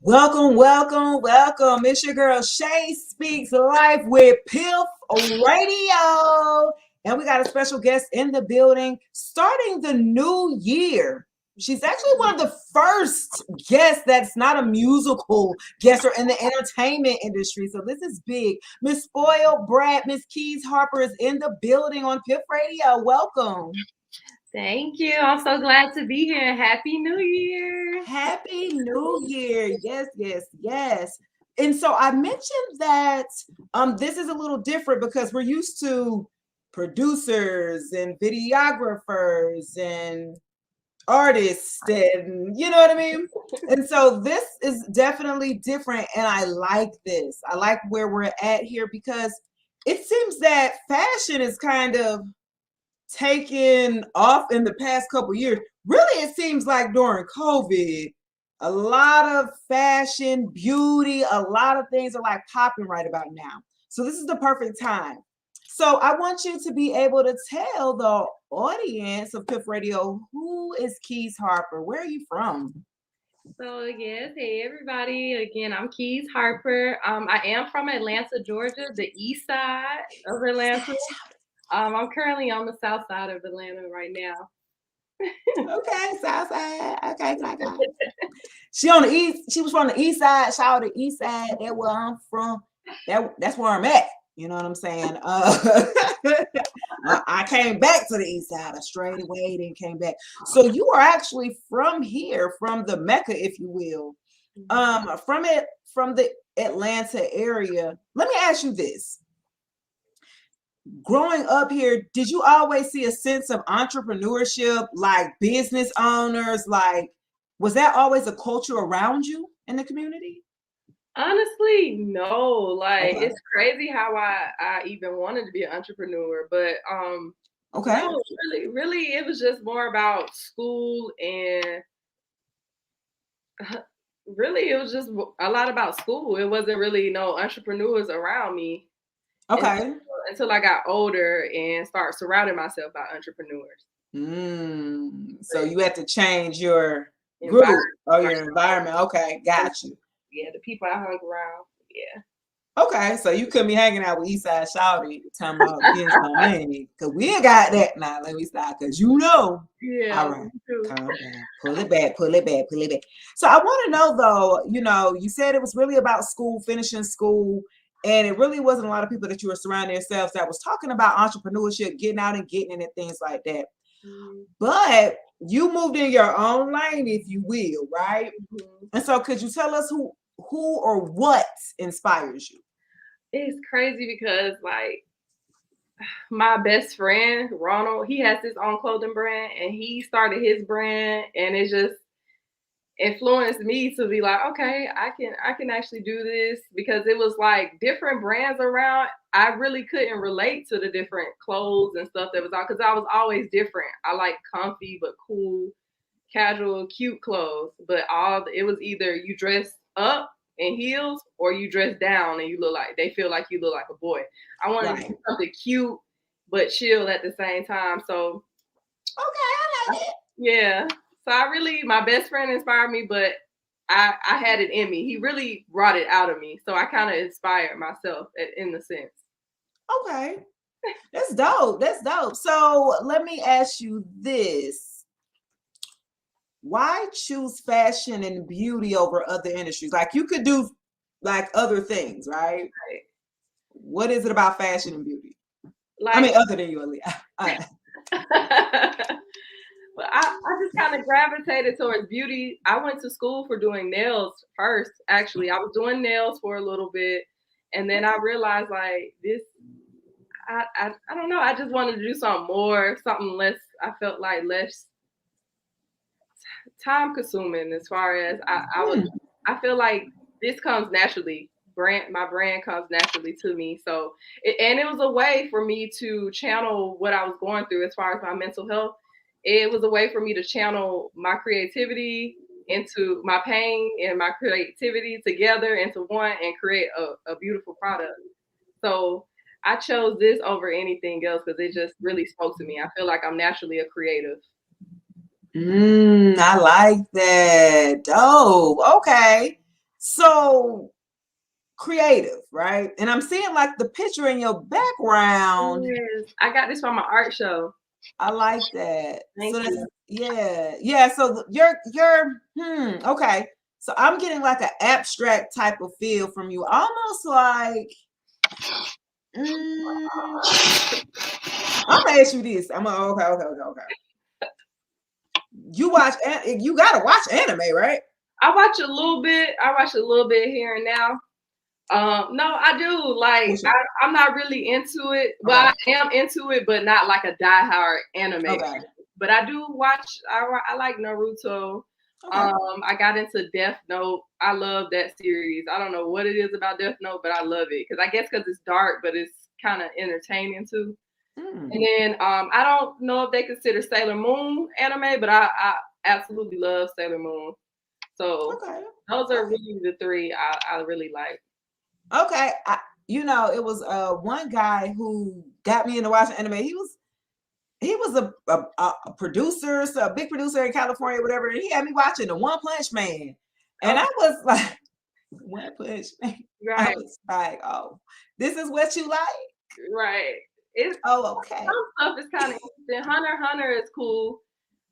Welcome, welcome, welcome. It's your girl Shay Speaks Life with Piff Radio. And we got a special guest in the building starting the new year. She's actually one of the first guests that's not a musical guest or in the entertainment industry. So this is big. Miss Spoiled Brat, Miss Keys Harper is in the building on Piff Radio. Welcome. Thank you. I'm so glad to be here. Happy New Year. Happy New Year. Yes, yes, yes. And so I mentioned that this is a little different because we're used to producers and videographers and artists and you know what I mean? And so this is definitely different and I like this. I like where we're at here because it seems that fashion is kind of taken off in the past couple years. Really, it seems like during COVID, a lot of fashion, beauty, a lot of things are like popping right about now. So this is the perfect time. So I want you to be able to tell the audience of Piff Radio, who is Keys Harper? Where are you from? So yes, hey everybody. Again, I'm Keys Harper. I am from Atlanta, Georgia, the east side of Atlanta. I'm currently on the south side of Atlanta right now. Okay, south side. Okay, she on the east. She was from the east side. Shout out the east side. That's where I'm from. That's where I'm at. You know what I'm saying? I came back to the east side. I strayed away, then came back. So you are actually from here, from the Mecca, if you will. From the Atlanta area. Let me ask you this. Growing up here, did you always see a sense of entrepreneurship, like business owners? Like, was that always a culture around you in the community? Honestly, no. Like Okay. it's crazy how I even wanted to be an entrepreneur, but Okay. no, really it was just more about school and really it was just a lot about school. It wasn't really no entrepreneurs around me Okay. until I got older and start surrounding myself by entrepreneurs. So you had to change your group Environment, or your environment. Okay, got you. yeah, the people I hung around, yeah. Okay, so you couldn't be hanging out with Eastside Shawty talking about getting some money. Cause we ain't got that now. Let me stop. Cause you know. Yeah, All right. Calm down. Pull it back, pull it back, pull it back. So I want to know though, you said it was really about school, finishing school, and it really wasn't a lot of people that you were surrounding yourselves that was talking about entrepreneurship, getting out and getting in and things like that. But you moved in your own lane, if you will, right? And so could you tell us who or what inspires you? It's crazy because like my best friend Ronald, he has his own clothing brand and he started his brand and it just influenced me to be like, okay, I can actually do this because it was like different brands around. I really couldn't relate to the different clothes and stuff that was out because I was always different. I like comfy but cool, casual, cute clothes, but it was either you dress up in heels or you dress down and you look like they feel like you look like a boy. I wanted to do something cute but chill at the same time. So Okay, I like it. yeah. So my best friend inspired me, but I had it in me. He really brought it out of me. So I kind of inspired myself in the sense. Okay. That's dope. That's dope. So let me ask you this. Why choose fashion and beauty over other industries? Like you could do like other things, right? What is it about fashion and beauty? Like, I mean, other than you, Aaliyah. But I just kind of gravitated towards beauty. I went to school for doing nails first. Actually, I was doing nails for a little bit, and then I realized like this. I don't know. I just wanted to do something more, something less. I felt like less time consuming as far as I feel like this comes naturally. My brand comes naturally to me. So it was a way for me to channel what I was going through as far as my mental health. It was a way for me to channel my creativity into my pain and my creativity together into one and create a beautiful product. So I chose this over anything else because it just really spoke to me. I feel like I'm naturally a creative. I like that. Oh, okay. So creative, right? And I'm seeing like the picture in your background. Yes, I got this from my art show. I like that. Thank So that's you. yeah. So okay. So I'm getting like an abstract type of feel from you, almost like I'm gonna ask you this. Okay. You gotta watch anime, right? I watch a little bit. I watch a little bit here and now. No, I do. Like I'm not really into it. Well, I am into it, but not like a diehard anime. Okay. But I do watch. I like Naruto. Okay. I got into Death Note. I love that series. I don't know what it is about Death Note, but I love it because I guess because it's dark, but it's kind of entertaining too. And then I don't know if they consider Sailor Moon anime, but I absolutely love Sailor Moon. So those are really the three I really like. Okay. It was one guy who got me into watching anime. He was a producer, so a big producer in California, whatever. And he had me watching the One Punch Man. And I was like, One Punch Man. Right. I was like, oh, this is what you like? Right. Okay. Some stuff is kind of interesting. Hunter is cool.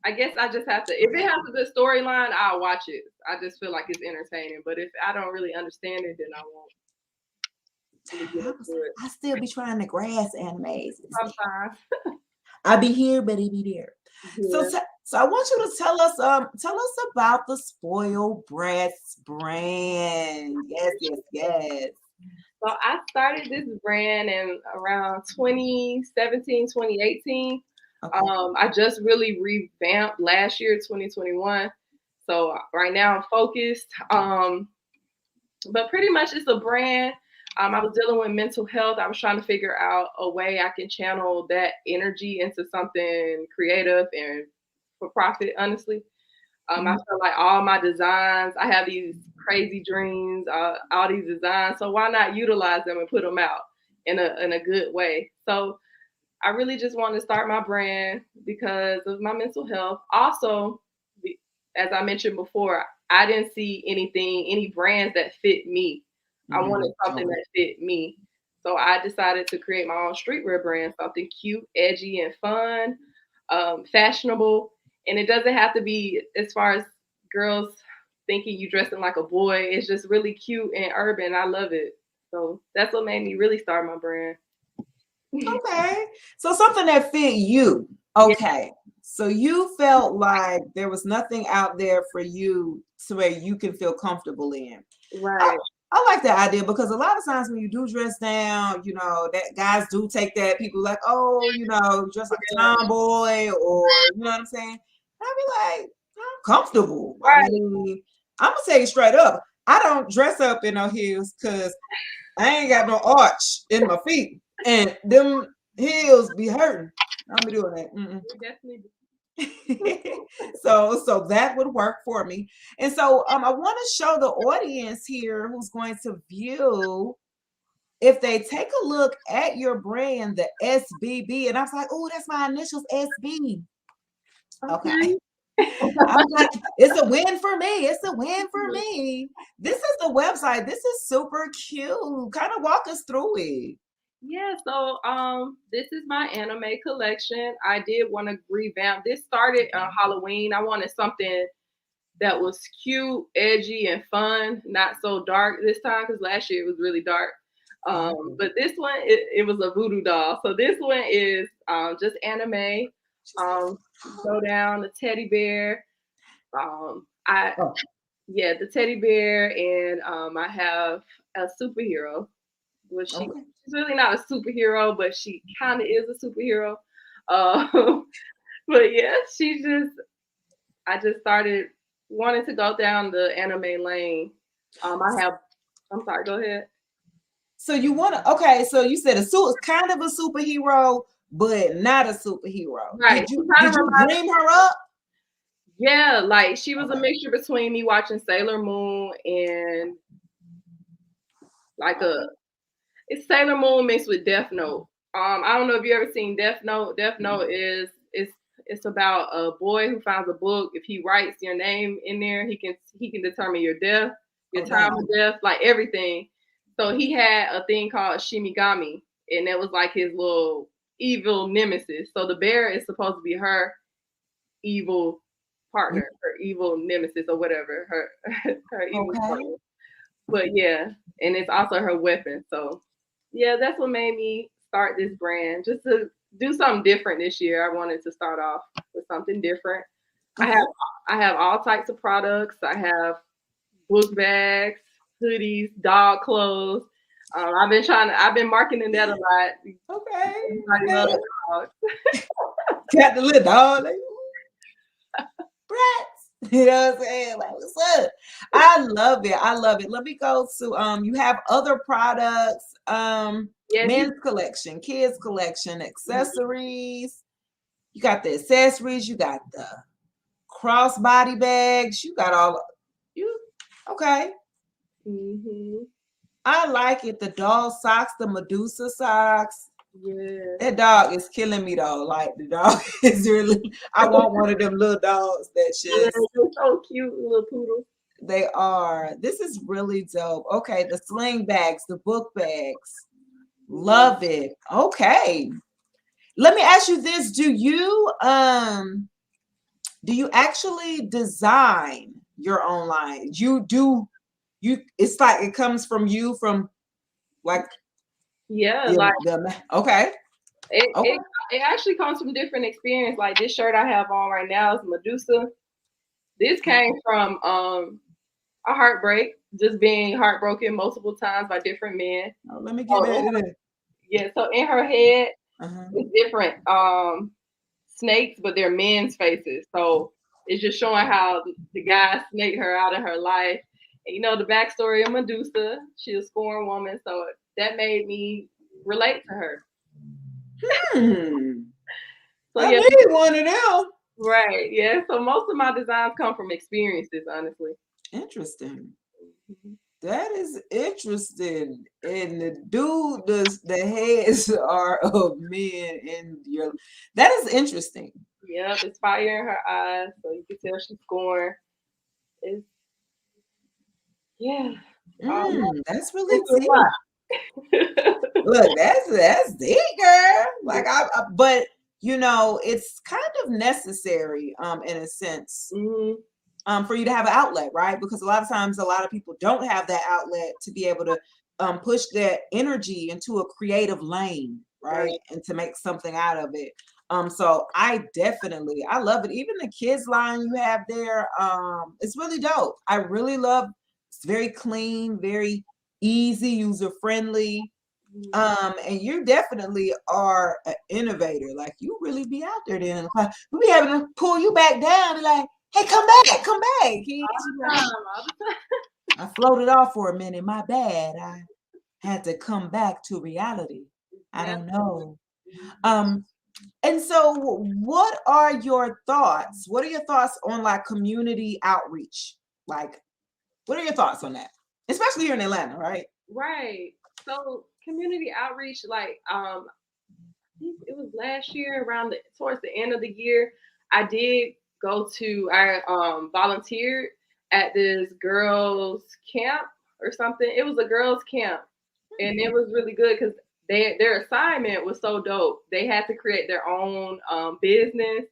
I guess I just have to, if it has a good storyline, I'll watch it. I just feel like it's entertaining. But if I don't really understand it, then I won't. I still be trying to grasp animes. Sometimes. I be here, but he be there. Yeah. So I want you to tell us about the Spoiled Brats brand. Yes. So I started this brand in around 2017, 2018. Okay. I just really revamped last year, 2021. So right now I'm focused. But pretty much it's a brand. I was dealing with mental health. I was trying to figure out a way I can channel that energy into something creative and for profit, honestly. I feel like all my designs, I have these crazy dreams, all these designs. So why not utilize them and put them out in a good way? So I really just want to start my brand because of my mental health. Also, as I mentioned before, I didn't see any brands that fit me. I wanted something that fit me. So I decided to create my own streetwear brand, something cute, edgy, and fun, fashionable. And it doesn't have to be as far as girls thinking you dressing like a boy. It's just really cute and urban. I love it. So that's what made me really start my brand. Okay. So something that fit you. Okay. Yeah. So you felt like there was nothing out there for you to where you can feel comfortable in. Right. I like that idea because a lot of times when you do dress down, that guys do take that. People like, oh, dress like a tomboy, or you know what I'm saying? I'd be like, I'm comfortable. Right. I mean, I'm gonna tell you straight up, I don't dress up in no heels because I ain't got no arch in my feet, and them heels be hurting. I'm doing that. Definitely. So that would work for me. And so I want to show the audience here who's going to view, if they take a look at your brand, the SBB, and I was like, oh, that's my initials, SB. Okay. I'm like, it's a win for me. It's a win for me. This is the website. This is super cute. Kind of walk us through it. Yeah, so this is my anime collection. I did want to revamp. This started on Halloween. I wanted something that was cute, edgy, and fun, not so dark this time because last year it was really dark. But this one, it was a voodoo doll. So this one is just anime. Go down the teddy bear. The teddy bear, and I have a superhero. Well, she's really not a superhero, but she kind of is a superhero. But yeah, I just started wanting to go down the anime lane. I'm sorry, go ahead. So you want to, so you said kind of a superhero, but not a superhero. Right. Did you dream her up? Yeah, like she was a mixture between me watching Sailor Moon and like it's Sailor Moon mixed with Death Note. I don't know if you ever seen Death Note. Death Note is it's about a boy who finds a book. If he writes your name in there, he can determine your death. your time of death, like everything. So he had a thing called Shimigami, and it was like his little evil nemesis. So the bear is supposed to be her evil partner, her evil nemesis, or whatever, her evil partner. But yeah, and it's also her weapon. So yeah, that's what made me start this brand, just to do something different this year. I wanted to start off with something different. I have all types of products. I have book bags, hoodies, dog clothes. I've been marketing that a lot. Okay. Everybody loves dogs. Got the little dog. Like, brats. You know what I'm saying? Like, what's up? I love it. I love it. Let me go to you have other products, men's collection, kids collection, accessories. You got the accessories, you got the crossbody bags, you got all you okay. I like it. The doll socks, the Medusa socks. Yeah. That dog is killing me though. Like the dog is really. I want one of them little dogs that just. They're so cute, little poodles. They are. This is really dope. Okay, the sling bags, the book bags. Love it. Okay. Let me ask you this. Do you actually design your own lines? It's like it comes from you from like like okay. It actually comes from different experience. Like this shirt I have on right now is Medusa. This came from a heartbreak, just being heartbroken multiple times by different men. Oh, let me get back to that. Yeah, so in her head, it's different snakes, but they're men's faces. So it's just showing how the guy snaked her out of her life. And you know the backstory of Medusa. She's a scorned woman, so that made me relate to her. So I need one of them. Right. Yeah. So most of my designs come from experiences, honestly. Interesting. That is interesting. And the heads are of men in your. That is interesting. Yep, it's fire in her eyes, so you can tell she's scorned. That's really deep. Look, that's deep, girl. Like but you know, it's kind of necessary, in a sense, for you to have an outlet, right? Because a lot of times, a lot of people don't have that outlet to be able to push their energy into a creative lane, right? And to make something out of it. So I love it. Even the kids line you have there, it's really dope. I really love. It's very clean, very easy, user friendly. And you definitely are an innovator. Like you really be out there then. We be having to pull you back down and like, hey, come back, kids. I floated off for a minute. My bad. I had to come back to reality. I don't know. And so what are your thoughts? What are your thoughts on like community outreach? Like, what are your thoughts on that? Especially here in Atlanta, right? Right. So community outreach, like I think it was last year towards the end of the year, I did go to I volunteered at this girls camp or something. It was a girls camp, and it was really good because their assignment was so dope. They had to create their own business,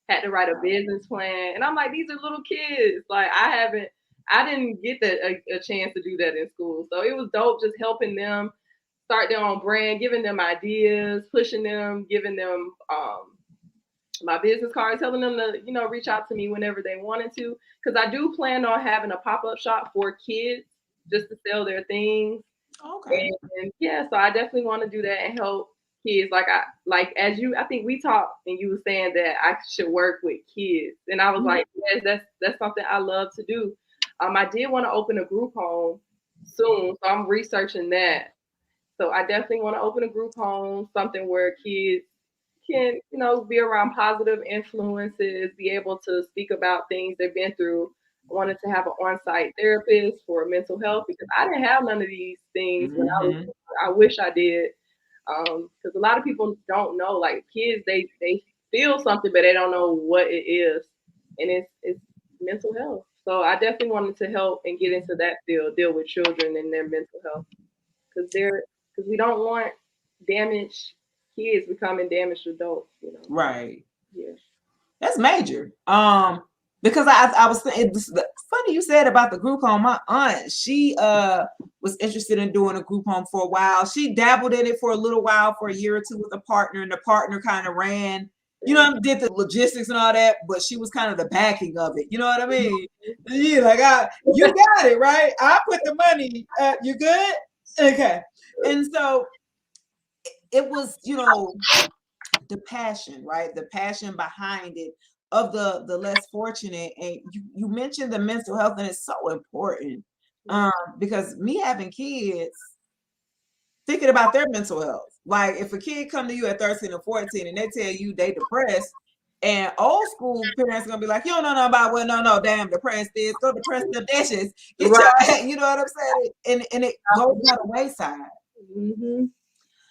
had to write a business plan, and I'm like, these are little kids. Like I didn't get a chance to do that in school, so it was dope just helping them start their own brand, giving them ideas, pushing them, giving them my business card, telling them to, reach out to me whenever they wanted to. Because I do plan on having a pop-up shop for kids just to sell their things. Okay. And yeah, so I definitely want to do that and help kids. I think we talked and you were saying that I should work with kids. And I was like, yes, that's something I love to do. I did want to open a group home soon, so I'm researching that. So I definitely want to open a group home, something where kids can, be around positive influences, be able to speak about things they've been through. I wanted to have an on-site therapist for mental health because I didn't have none of these things when I wish I did. Because a lot of people don't know, like kids, they feel something, but they don't know what it is. And it's mental health. So I definitely wanted to help and get into that field, deal with children and their mental health, because we don't want damaged kids becoming damaged adults. Right. Yeah. That's major. Because I was it's funny you said about the group home. My aunt, she was interested in doing a group home for a while. She dabbled in it for a little while, for a year or two with a partner, and the partner kind of ran, did the logistics and all that, but she was kind of the backing of it. You know what I mean? Yeah, like you got it, right? I put the money. You good? Okay. And so it was, the passion, right? The passion behind it of the less fortunate. And you mentioned the mental health, and it's so important. Because me having kids, thinking about their mental health. Like if a kid come to you at 13 or 14 and they tell you they depressed, and old school parents are gonna be like, you don't know nothing about what no damn depressed is. Go depress the dishes. Get Right. your, you know what I'm saying? And it goes by the wayside. Mm-hmm.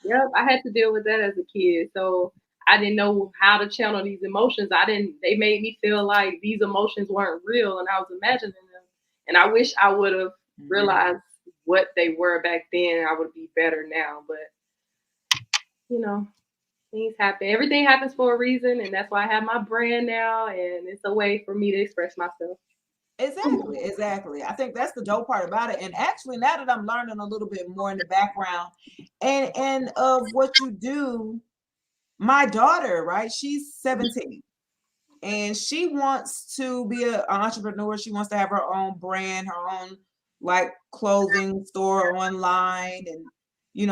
Yep, I had to deal with that as a kid. So I didn't know how to channel these emotions. They made me feel like these emotions weren't real and I was imagining them. And I wish I would have realized what they were back then. I would be better now. But, things happen. Everything happens for a reason. And that's why I have my brand now. And it's a way for me to express myself. Exactly. I think that's the dope part about it. And actually, now that I'm learning a little bit more in the background and of what you do, my daughter, right? She's 17 and she wants to be an entrepreneur. She wants to have her own brand, her own like clothing store online. And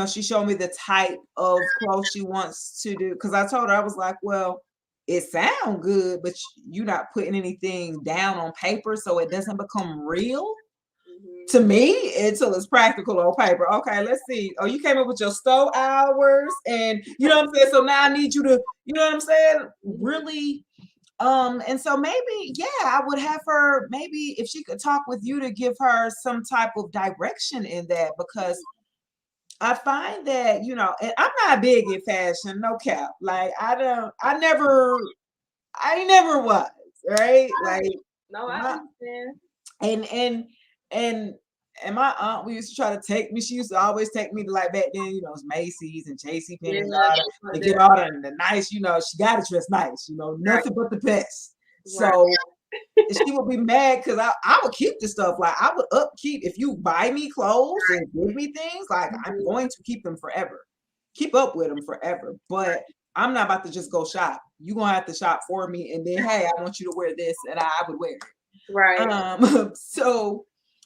she showed me the type of clothes she wants to do. Because I told her, I was like, well, it sounds good, but you're not putting anything down on paper, so it doesn't become real to me until it's practical on paper. Okay, let's see. Oh, you came up with your store hours, and you know what I'm saying. So now I need you to, you know what I'm saying, really. And so maybe, yeah, I would have her, maybe if she could talk with you to give her some type of direction in that, because I find that, and I'm not big in fashion, no cap. Like I never was, right? Like No, I my understand. and and my aunt, we used to try to take me. She used to always take me to, like, back then, it's Macy's and JC Penney Yeah, and all that, to get all the nice, she got to dress nice, nothing but the best. Right. So she would be mad because I would keep the stuff. Like I would upkeep. If you buy me clothes and give me things, like I'm going to keep them forever, keep up with them forever. But I'm not about to just go shop. You're gonna have to shop for me, and then hey, I want you to wear this, and I would wear it. Right. So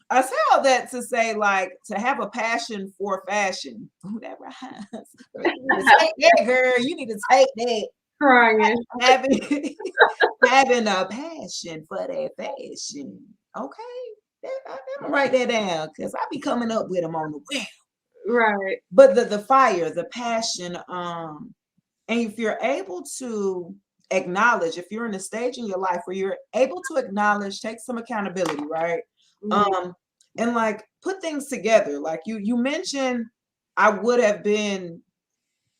I say all that to say, like, to have a passion for fashion. Ooh, that rhymes. You need to take that, girl. You need to take that. Crying. Having having a passion for that fashion. Okay. I'm gonna write that down because I be coming up with them on the web. Right. But the fire, the passion, and if you're able to acknowledge, if you're in a stage in your life where you're able to acknowledge, take some accountability, right? And like put things together. Like you mentioned, I would have been,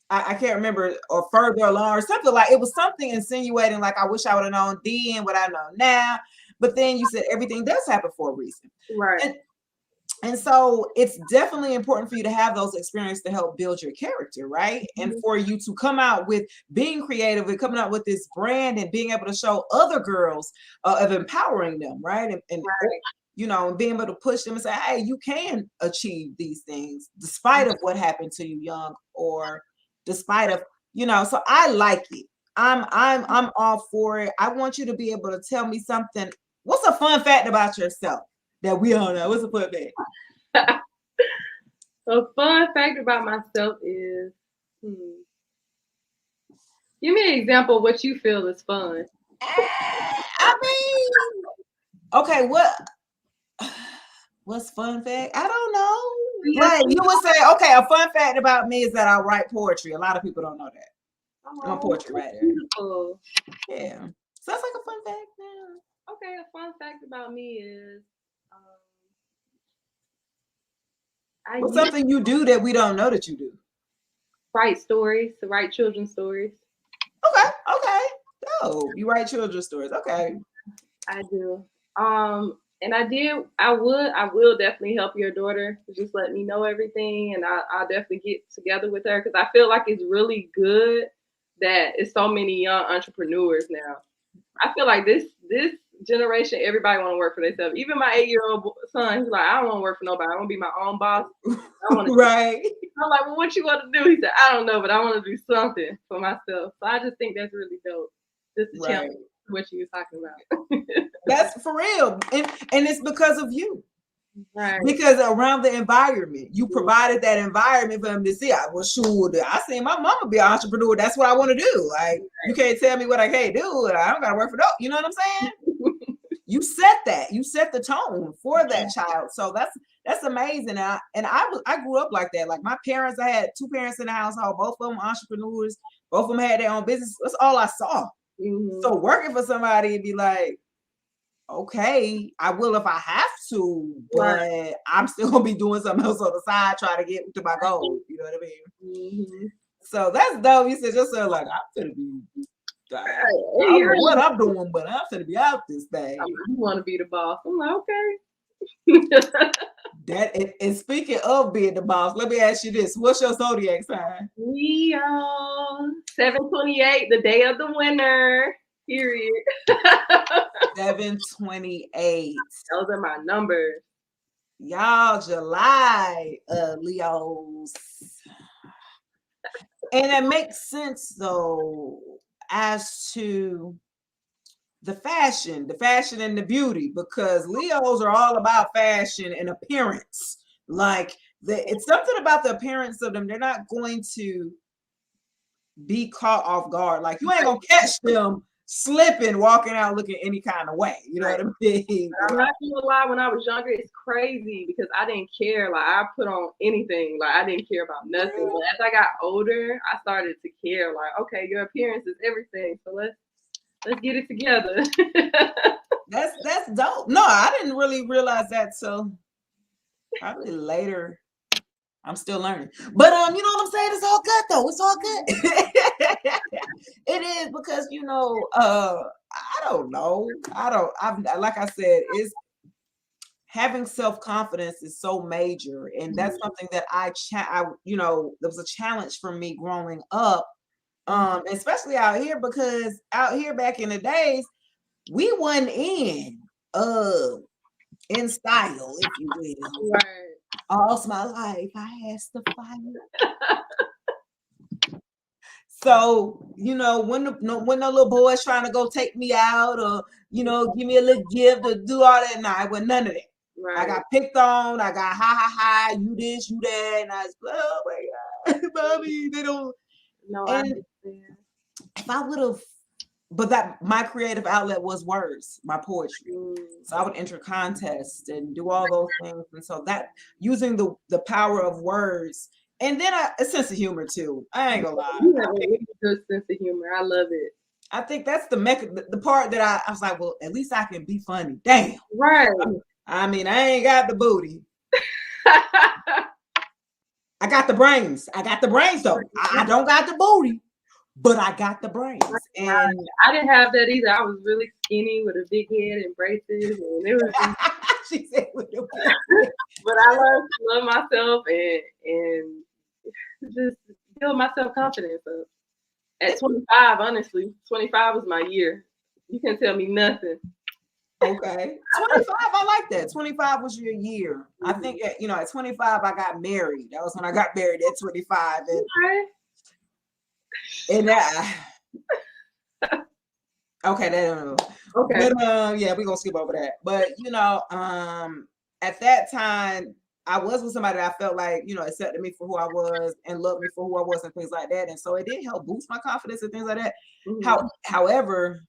I can't remember, or further along or something, like it was something insinuating like I wish I would have known then what I know now. But then you said everything does happen for a reason. Right. And so it's definitely important for you to have those experiences to help build your character, right? And for you to come out with being creative and coming out with this brand and being able to show other girls of empowering them, right? And and being able to push them and say, hey, you can achieve these things despite of what happened to you young, or despite of, so I like it. I'm all for it. I want you to be able to tell me something. What's a fun fact about yourself that we don't know? What's a fun fact? A fun fact about myself is, give me an example of what you feel is fun. I mean, okay, what's fun fact? I don't know. Like you would say, okay, a fun fact about me is that I write poetry. A lot of people don't know that. I'm a poetry writer. Beautiful. Yeah. So that's like a fun fact now. Okay, a fun fact about me is What's something you do that we don't know that you do? Write stories, to write children's stories. Okay. Oh, you write children's stories. Okay. I do. And I will definitely help your daughter. Just let me know everything, and I'll definitely get together with her because I feel like it's really good that it's so many young entrepreneurs now. I feel like this generation, everybody want to work for themselves. Even my 8-year-old son, he's like, I don't want to work for nobody. I want to be my own boss. I want to. Right. I'm like, well, what you want to do? He said, I don't know, but I want to do something for myself. So I just think that's really dope. Just to challenge what you was talking about. That's for real. And it's because of you. Right. Because around the environment, you provided that environment for them to see. I was sure that I seen my mama be an entrepreneur. That's what I want to do. Like, you can't tell me what I can't do. I don't gotta work for no. You know what I'm saying? You set that. You set the tone for that child. So that's amazing. And I grew up like that. Like my parents, I had 2 parents in the household. Both of them entrepreneurs. Both of them had their own business. That's all I saw. Mm-hmm. So working for somebody and be like, okay, I will if I have to, but I'm still gonna be doing something else on the side, trying to get to my goal. You know what I mean? Mm-hmm. So that's dope. You said yourself like, I'm gonna be. I don't know what I'm doing, but I'm gonna be out this thing. You want to be the boss? I'm like, okay. And speaking of being the boss, let me ask you this: what's your zodiac sign? Leo, 7/28, the day of the winner. Period. 7/28. Those are my numbers. Y'all, July, Leos. And it makes sense though, as to the fashion and the beauty, because Leos are all about fashion and appearance. Like it's something about the appearance of them. They're not going to be caught off guard. Like you ain't gonna catch them slipping, walking out looking any kind of way. You know what I mean? I'm not gonna lie, when I was younger, it's crazy because I didn't care. Like I put on anything. Like I didn't care about nothing. But as I got older, I started to care. Like, okay, your appearance is everything. So let's get it together. That's dope. No, I didn't really realize that till probably later. I'm still learning, but you know what I'm saying? It's all good though. It's all good. It is because I don't know. Like I said, is having self-confidence is so major, and that's something that there was a challenge for me growing up, especially out here, because out here back in the days, we wasn't in style, if you will. Right. All my life, I had to fight. So, when the little boy's trying to go take me out or, give me a little gift or do all that, nah, it wasn't none of that. Right. I got picked on. I got hi, you this, you that. And I was, oh my God, mommy, they don't. No, and if I would have, but that my creative outlet was words, my poetry. So I would enter contests and do all those things. And so that using the power of words, and then a sense of humor too. I ain't gonna lie. You have a good sense of humor. I love it. I think that's the part that I was like, well, at least I can be funny. Damn. Right. I mean, I ain't got the booty. I got the brains. Though. I don't got the booty. But I got the brains, and I didn't have that either. I was really skinny with a big head and braces, and it was. She said with the but I love myself and just build my self confidence up. At 25, honestly, 25 was my year. You can't tell me nothing. Okay, 25. I like that. 25 was your year. I think at 25 I got married. That was when I got married at 25. And okay, but yeah, we're gonna skip over that. But at that time, I was with somebody that I felt like accepted me for who I was and loved me for who I was and things like that. And so it did help boost my confidence and things like that. Mm-hmm. However,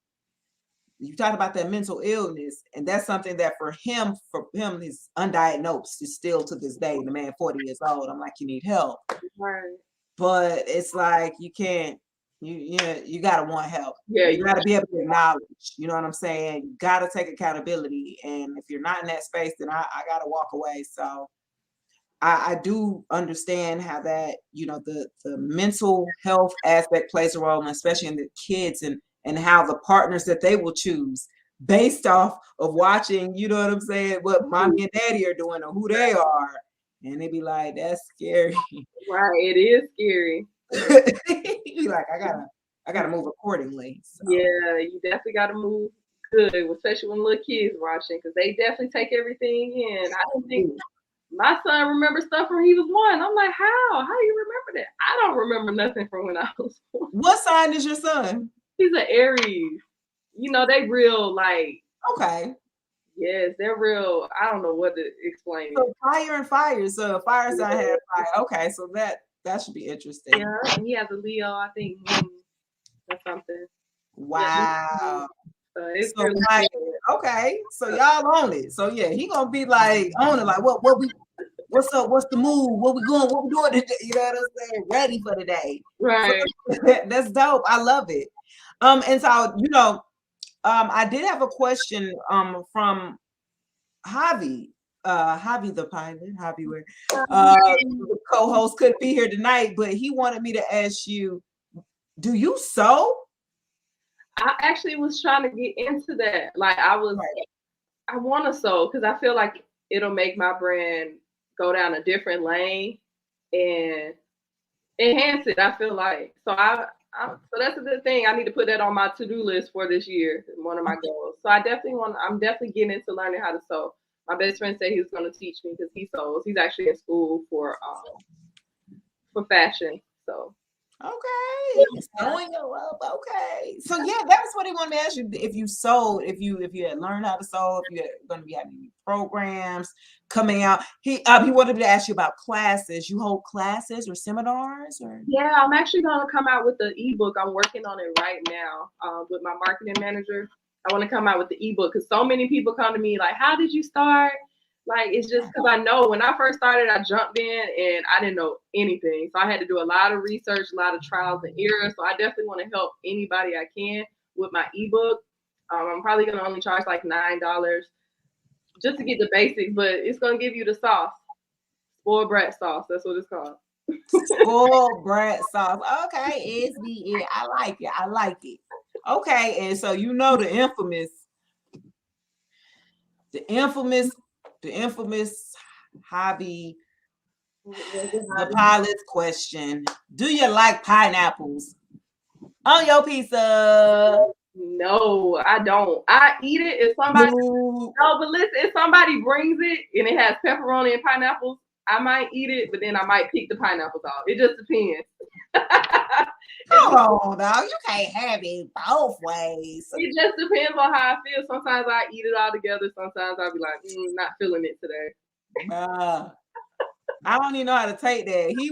you talked about that mental illness, and that's something that for him, he's undiagnosed. It's still to this day. The man, 40 years old. I'm like, you need help. Right. But it's like you can't. You gotta want help. Yeah, you gotta be able to acknowledge. You know what I'm saying? You gotta take accountability. And if you're not in that space, then I gotta walk away. So I do understand how that the mental health aspect plays a role, and especially in the kids and how the partners that they will choose based off of watching, you know what I'm saying, what mommy and daddy are doing or who they are. And they be like, that's scary. Right. It is scary. You like, I gotta move accordingly. So. Yeah, you definitely got to move good, especially when little kids watching, because they definitely take everything in. I don't think my son remembers stuff from he was 1. I'm like, how? How do you remember that? I don't remember nothing from when I was 1. What sign is your son? He's an Aries. You know, they real like. Okay. Yes, they're real. I don't know what to explain. So fire and fire. So a fire sign had fire. Okay, so that should be interesting. Yeah, and he has a Leo, I think, or something. Wow. Yeah, it's so really okay, so y'all on it. So yeah, he gonna be like on it. Like what's up? What's the move? What we doing today? You know what I'm saying? Ready for the day. right. So, that's dope. I love it. And so I did have a question from Javi. Javi the pilot, Javi where the co-host couldn't be here tonight, but he wanted me to ask you, do you sew? I actually was trying to get into that. Like I want to sew because I feel like it'll make my brand go down a different lane and enhance it. I feel like so that's a good thing. I need to put that on my to-do list for this year. One of my goals. So I'm definitely getting into learning how to sew. My best friend said he was going to teach me because he sews. He's actually in school for fashion. So okay, sewing up. Okay, so yeah, that's what he wanted to ask you. If you sewed, if you had learned how to sew, if you're going to be having programs coming out. He wanted me to ask you about classes. You hold classes or seminars or? Yeah, I'm actually going to come out with the ebook. I'm working on it right now with my marketing manager. I want to come out with the ebook because so many people come to me like, how did you start? Like, it's just because I know when I first started, I jumped in and I didn't know anything. So I had to do a lot of research, a lot of trials and errors. So I definitely want to help anybody I can with my ebook. I'm probably going to only charge like $9 just to get the basics, but it's going to give you the sauce. Spoiled brat sauce. That's what it's called. Spoiled brat sauce. Okay, I like it. I like it. Okay, and so you know the infamous hobby, the pilot's question. Do you like pineapples on your pizza? No, I don't. I eat it if somebody. No, but listen, if somebody brings it and it has pepperoni and pineapples, I might eat it, but then I might pick the pineapples off. It just depends. Come on, dog. You can't have it both ways. It just depends on how I feel. Sometimes I eat it all together. Sometimes I'll be like, not feeling it today. I don't even know how to take that. He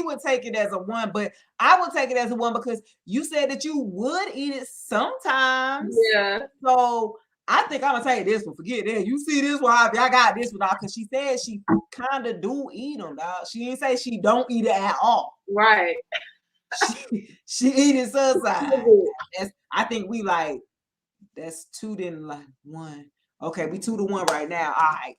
would take it as a 1, but I would take it as a 1 because you said that you would eat it sometimes. Yeah. So I think I'm gonna take this one. Forget that. You see this one, I got this one, because she said she kind of do eat them, dog. She didn't say she don't eat it at all. Right. She eat it sometimes. I think we like that's 2 then like 1. Okay, we 2-1 right now. All right.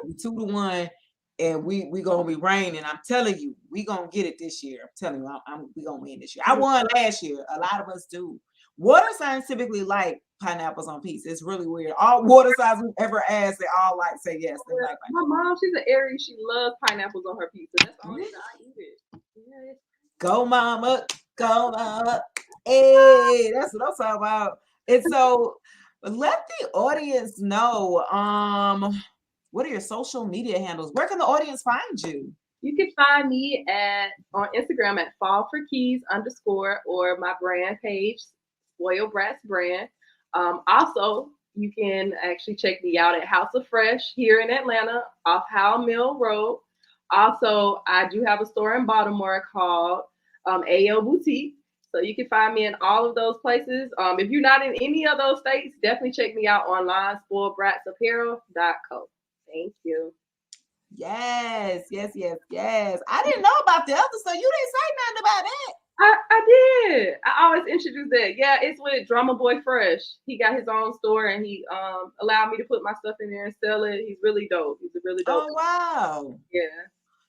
We 2-1. And we gonna be raining. I'm telling you, we gonna get it this year. I'm telling you, we gonna win this year. I won last year. A lot of us do. Water signs typically like pineapples on pizza. It's really weird. All water signs we've ever asked, they all say yes. They like pineapples. My mom, she's an Aries. She loves pineapples on her pizza. That's the only reason I eat it. Yeah. Go mama, go mama. Hey, that's what I'm talking about. And so let the audience know. What are your social media handles? Where can the audience find you? You can find me on Instagram at fallforkeys_ or my brand page, Spoiled Brats Brand. Also, you can actually check me out at House of Fresh here in Atlanta off Howell Mill Road. Also, I do have a store in Baltimore called AO Boutique. So you can find me in all of those places. If you're not in any of those states, definitely check me out online, spoiledbratsapparel.co. Thank you. Yes. I didn't know about the other, so you didn't say nothing about that. I did. I always introduce that. Yeah, it's with Drummer Boy Fresh. He got his own store and he allowed me to put my stuff in there and sell it. He's really dope. He's a really dope. Oh wow. Yeah.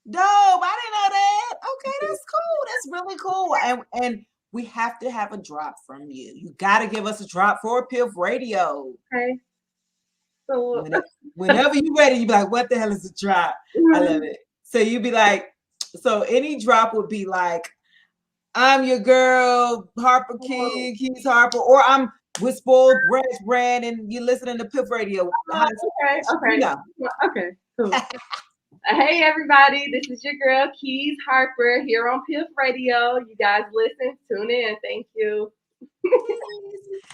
Dope. I didn't know that. Okay, that's cool. That's really cool. And we have to have a drop from you. You got to give us a drop for Piff Radio. Okay. So Whenever you're ready, you be like, what the hell is a drop? I love it. So you be like, so any drop would be like, I'm your girl, Harper King, Keys Harper, or I'm with Spoiled Brand, and you're listening to Piff Radio. Okay, cool. Hey everybody, this is your girl Keys Harper here on Piff Radio. You guys listen, tune in. Thank you.